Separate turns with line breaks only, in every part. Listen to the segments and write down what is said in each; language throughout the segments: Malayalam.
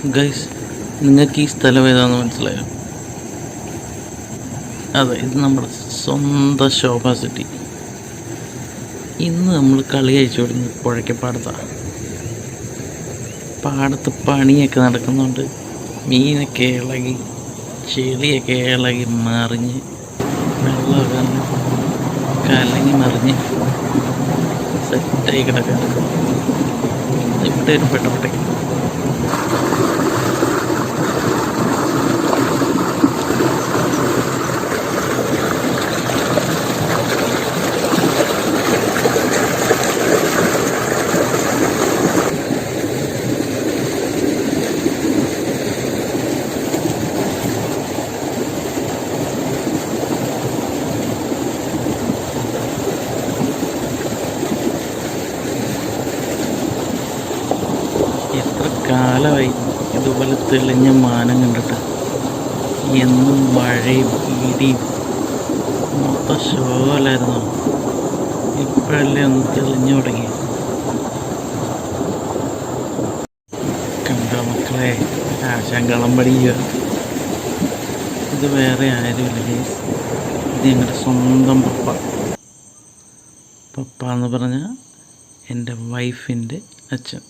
ഗൈസ്, നിങ്ങൾക്ക് ഈ സ്ഥലം ഏതാണെന്ന് മനസ്സിലായോ? അതെ, ഇത് നമ്മുടെ സ്വന്തം ശോഭ സിറ്റി. ഇന്ന് നമ്മൾ കളി അയച്ചു കൊടുക്കുന്നത് പുഴയ്ക്കപ്പാടത്താണ്. പാടത്ത് പണിയൊക്കെ നടക്കുന്നുണ്ട്. മീനൊക്കെ ഇളകി, ചെളിയൊക്കെ ഇളകി മറിഞ്ഞ്, വെള്ളമൊക്കെ കലങ്ങി മറിഞ്ഞ് സെറ്റായി കിടക്കുക. ഇവിടെ ഒരു പെട്ടപ്പെട്ട എത്ര കാലമായി ഇതുപോലെ തെളിഞ്ഞ മാനം കണ്ടിട്ട്. എന്നും മഴയും ഇടിയും മൊത്തം ഷോലായിരുന്നു. ഇപ്പോഴല്ലേ ഒന്ന് തെളിഞ്ഞു തുടങ്ങി. കണ്ടോ മക്കളെ, ആശാങ്കളം പഠിക്കുക. ഇത് വേറെ ആരുമില്ല, ഇത് ഞങ്ങളുടെ സ്വന്തം പപ്പ. പപ്പ എന്ന് പറഞ്ഞാൽ എൻ്റെ വൈഫിൻ്റെ അച്ഛൻ.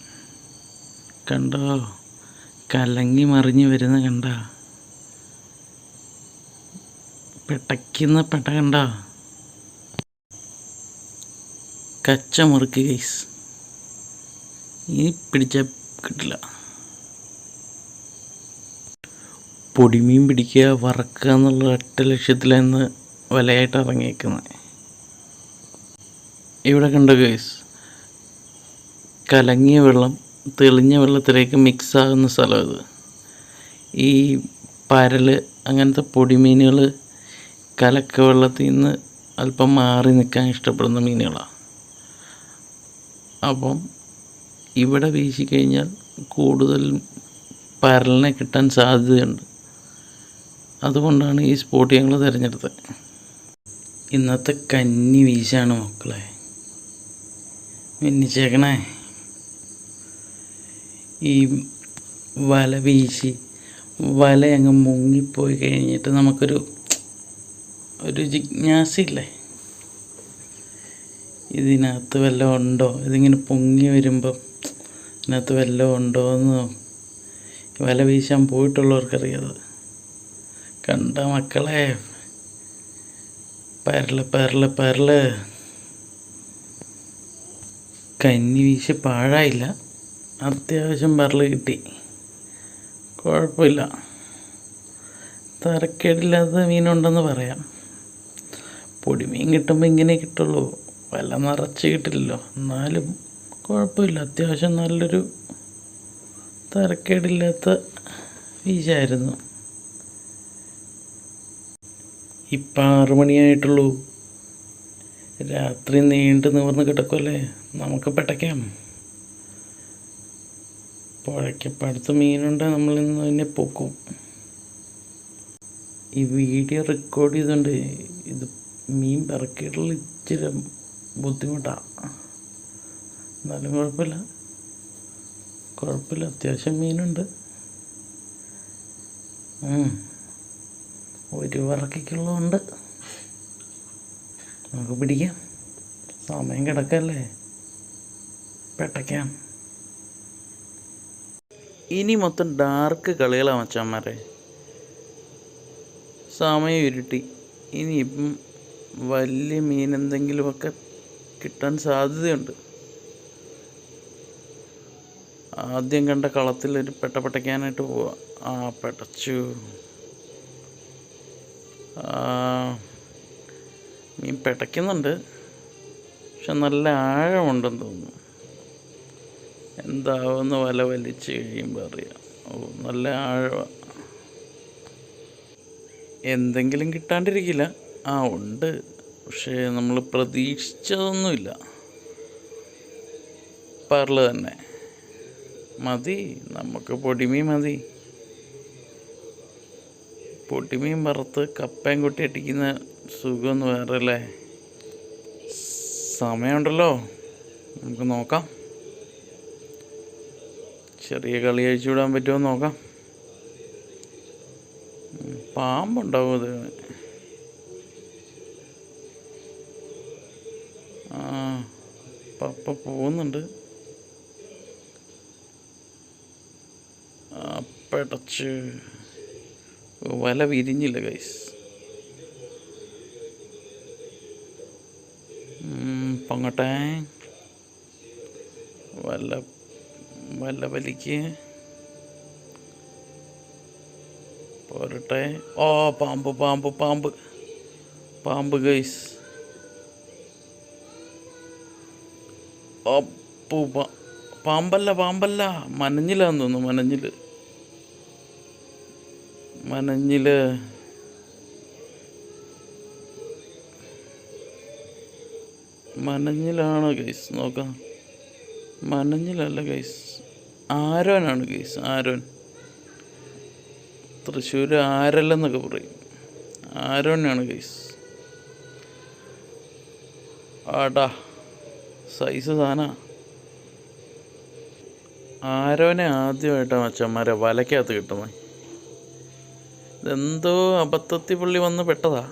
കണ്ടോ, കലങ്ങി മറിഞ്ഞ് വരുന്ന കണ്ട, പെട്ടയ്ക്കുന്ന പെട്ട കണ്ട, കച്ച മുറുക്ക് ഗൈസ്. ഇനി പിടിച്ചാൽ കിട്ടില്ല. പൊടിമീൻ പിടിക്കുക, വറക്കുക എന്നുള്ള ഒറ്റ ലക്ഷ്യത്തിലാണ് വലയായിട്ട് ഇറങ്ങിയേക്കുന്നത്. ഇവിടെ കണ്ടോ ഗൈസ്, കലങ്ങിയ വെള്ളം തെളിഞ്ഞ വെള്ളത്തിലേക്ക് മിക്സ് ആകുന്ന സ്ഥലം ഇത്. ഈ പരൽ അങ്ങനത്തെ പൊടിമീനുകൾ കലക്ക വെള്ളത്തിൽ നിന്ന് അല്പം മാറി നിൽക്കാൻ ഇഷ്ടപ്പെടുന്ന മീനുകളാണ്. അപ്പം ഇവിടെ വീശിക്കഴിഞ്ഞാൽ കൂടുതൽ പരലിനെ കിട്ടാൻ സാധ്യതയുണ്ട്. അതുകൊണ്ടാണ് ഈ സ്പോട്ട് ഞങ്ങൾ തിരഞ്ഞെടുത്തത്. ഇന്നത്തെ കന്നി വീശാണ് മക്കളെ, മിന്നിച്ചേക്കണേ. ഈ വല വീശി വല അങ്ങ് മുങ്ങിപ്പോയി കഴിഞ്ഞിട്ട് നമുക്കൊരു ജിജ്ഞാസയില്ലേ, ഇതിനകത്ത് വല്ലതും ഉണ്ടോ, ഇതിങ്ങനെ പൊങ്ങി വരുമ്പം ഇതിനകത്ത് വല്ലതും ഉണ്ടോ എന്ന് വല വീശാൻ പോയിട്ടുള്ളവർക്കറിയാത്. കണ്ട മക്കളെ, പരല് പരല് പരല്. കന്നി വീശി പാഴായില്ല, അത്യാവശ്യം പരല് കിട്ടി. കുഴപ്പമില്ല, തരക്കേടില്ലാത്ത മീനുണ്ടെന്ന് പറയാം. പൊടിമീൻ കിട്ടുമ്പോൾ ഇങ്ങനെ കിട്ടുള്ളൂ, വല നിറച്ച് കിട്ടില്ലല്ലോ. എന്നാലും കുഴപ്പമില്ല, അത്യാവശ്യം നല്ലൊരു തരക്കേടില്ലാത്ത വീശായിരുന്നു. ഇപ്പം 6 മണിയായിട്ടുള്ളൂ. രാത്രി നീണ്ടു നിവർന്ന് കിടക്കുമല്ലേ, നമുക്ക് പെട്ടയ്ക്കാം. പുഴയ്ക്കപ്പടുത്ത് മീനുണ്ട്, നമ്മളിന്ന് തന്നെ പൊക്കും. ഈ വീഡിയോ റെക്കോർഡ് ചെയ്തുകൊണ്ട് ഇത് മീൻ പിറക്കിയിട്ടുള്ള ഇച്ചിരി ബുദ്ധിമുട്ടാണ്. എന്നാലും കുഴപ്പമില്ല, അത്യാവശ്യം മീനുണ്ട്. ഒരു വറക്കുള്ളതുണ്ട്, നമുക്ക് പിടിക്കാം. സമയം കിടക്കല്ലേ, പെട്ടയ്ക്കാം. ഇനി മൊത്തം ഡാർക്ക് കളികളാണ് മച്ചാന്മാരെ. സമയം ഇരുട്ടി. ഇനിയിപ്പം വലിയ മീൻ എന്തെങ്കിലുമൊക്കെ കിട്ടാൻ സാധ്യതയുണ്ട്. ആദ്യം കണ്ട കളത്തിലൊരു പെട്ടയ്ക്കാനായിട്ട് പോവാം. പെട്ടച്ചു. മീൻ പെട്ടയ്ക്കുന്നുണ്ട്, പക്ഷെ നല്ല ആഴമുണ്ടെന്ന് തോന്നുന്നു. എന്താവുമെന്ന് വല വലിച്ച് കഴിയുമ്പോൾ അറിയാം. നല്ല ആഴമാണ്. എന്തെങ്കിലും കിട്ടാണ്ടിരിക്കില്ല. ഉണ്ട്, പക്ഷേ നമ്മൾ പ്രതീക്ഷിച്ചതൊന്നുമില്ല. പരല് തന്നെ മതി നമുക്ക്, പൊടിമീൻ മതി. പൊടിമീൻ വറുത്ത് കപ്പയും കൊട്ടി അടിക്കുന്ന സുഖമൊന്നും വേറെ അല്ലേ. സമയമുണ്ടല്ലോ, നമുക്ക് നോക്കാം. ചെറിയ കളി അഴിച്ചു വിടാൻ പറ്റുമോ നോക്കാം. പാമ്പുണ്ടാവും അത്. ആ പപ്പ പോകുന്നുണ്ട്. പെടച്ച് വല വിരിഞ്ഞില്ല ഗൈസ്. പൊങ്ങട്ടെ, വല വല വലിക്ക് പോരട്ടെ. ഓ പാമ്പ് പാമ്പ് പാമ്പ് പാമ്പ് ഗൈസ്. അപ്പൂ പാമ്പല്ല പാമ്പല്ല, മനഞ്ഞിലാന്ന് തോന്നുന്നു. മനഞ്ഞില് മനഞ്ഞിലാണ് ഗൈസ്. നോക്കാം. മനഞ്ഞിലല്ല ഗൈസ്, ആരോനാണ് ഗൈസ്. ആരോൻ, തൃശ്ശൂർ ആരല്ലെന്നൊക്കെ പറയും. ആരോനാണ് ഗൈസ്. ആടാ സൈസ് സാധന. ആരോനെ ആദ്യമായിട്ടാണ് മച്ചന്മാരെ വലക്കകത്ത് കിട്ടുന്നത്. ഇതെന്തോ അബദ്ധത്തിൽ പുള്ളി വന്ന് പെട്ടതാ.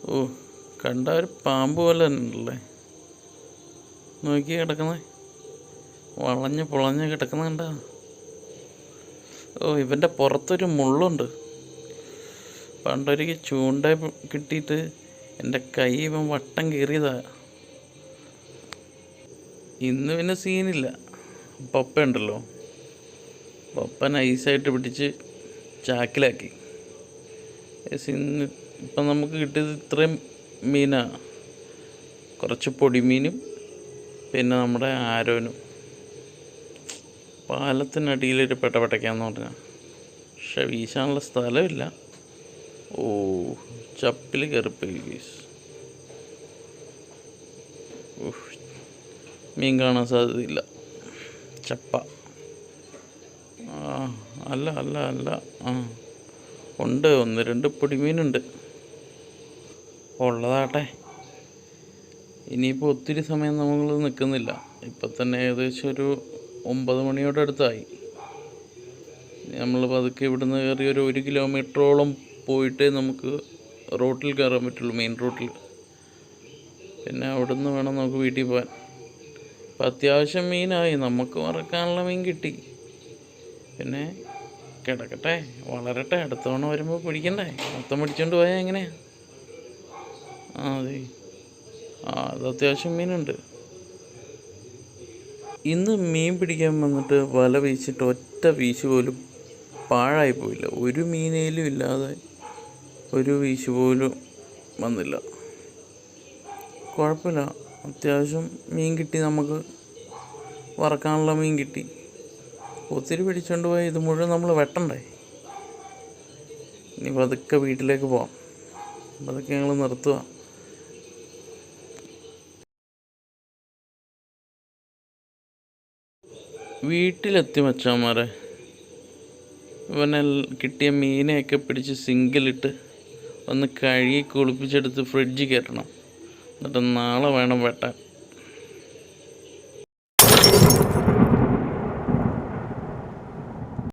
ഓ കണ്ട ഒരു പാമ്പ് പോലെ തന്നെ ഉണ്ടല്ലേ. നോക്കി കിടക്കുന്നത്, വളഞ്ഞ് പൊളഞ്ഞ് കിടക്കുന്ന കണ്ട. ഓ ഇവൻ്റെ പുറത്തൊരു മുള്ളുണ്ട്. പണ്ടൊരിക്കൽ ചൂണ്ട കിട്ടിയിട്ട് എൻ്റെ കൈ ഇവൻ വട്ടം കീറിയതാ. ഇന്ന് പിന്നെ സീനില്ല. പപ്പ ഉണ്ടല്ലോ, പപ്പ നൈസായിട്ട് പിടിച്ച് ചാക്കിലാക്കി. ഇന്ന് ഇപ്പം നമുക്ക് കിട്ടിയത് ഇത്രയും മീനാണ്. കുറച്ച് പൊടിമീനും പിന്നെ നമ്മുടെ ആരോനും. പാലത്തിനടിയിലൊരു പെട്ടപ്പെട്ടയ്ക്കാന്ന് പറഞ്ഞാൽ, പക്ഷെ വീശാനുള്ള സ്ഥലമില്ല. ഓ ചപ്പിൽ കയറിപ്പോയി ഗീസ്. മീൻ കാണാൻ സാധ്യതയില്ല. ചപ്പ. അല്ല അല്ല അല്ല ഉണ്ട്, 1-2 പൊടിമീനുണ്ട്. ഉള്ളതാട്ടെ. ഇനിയിപ്പോൾ ഒത്തിരി സമയം നമ്മൾ നിൽക്കുന്നില്ല. ഇപ്പം തന്നെ ഏകദേശം ഒരു 9 മണിയോടെ അടുത്തായി. നമ്മൾ പതുക്കെ ഇവിടുന്ന് കയറി ഒരു 1 കിലോമീറ്ററോളം പോയിട്ടേ നമുക്ക് റോട്ടിൽ കയറാൻ പറ്റുള്ളൂ, മെയിൻ റോട്ടിൽ. പിന്നെ അവിടുന്ന് വേണം നമുക്ക് വീട്ടിൽ പോകാൻ. അപ്പം അത്യാവശ്യം മീനായി, നമുക്ക് വറക്കാനുള്ള മീൻ കിട്ടി. പിന്നെ കിടക്കട്ടെ, വളരട്ടെ. അടുത്ത തവണ വരുമ്പോൾ പിടിക്കണ്ടേ. മൊത്തം പിടിച്ചോണ്ട് പോയാൽ എങ്ങനെയാ? അതെ, അത് അത്യാവശ്യം മീനുണ്ട്. ഇന്ന് മീൻ പിടിക്കാൻ വന്നിട്ട് വല വീശിട്ട് ഒറ്റ വീശ് പോലും പാഴായി പോയില്ല. ഒരു മീനേലും ഇല്ലാതെ ഒരു വീശ് പോലും വന്നില്ല. കുഴപ്പമില്ല, അത്യാവശ്യം മീൻ കിട്ടി. നമുക്ക് വറക്കാനുള്ള മീൻ കിട്ടി. ഒത്തിരി പിടിച്ചുകൊണ്ട് പോയി ഇത് മുഴുവൻ നമ്മൾ വെട്ടണ്ടേ. ഇനി പതുക്കെ വീട്ടിലേക്ക് പോവാം. പതുക്കെ ഞങ്ങൾ നിർത്തുക. വീട്ടിലെത്തി മച്ചാന്മാരെ. ഇവനെ കിട്ടിയ മീനെയൊക്കെ പിടിച്ച് സിങ്കിലിട്ട് ഒന്ന് കഴുകി കുളിപ്പിച്ചെടുത്ത് ഫ്രിഡ്ജിൽ കയറ്റണം. എന്നിട്ട് നാളെ വേണം വെട്ടാൻ.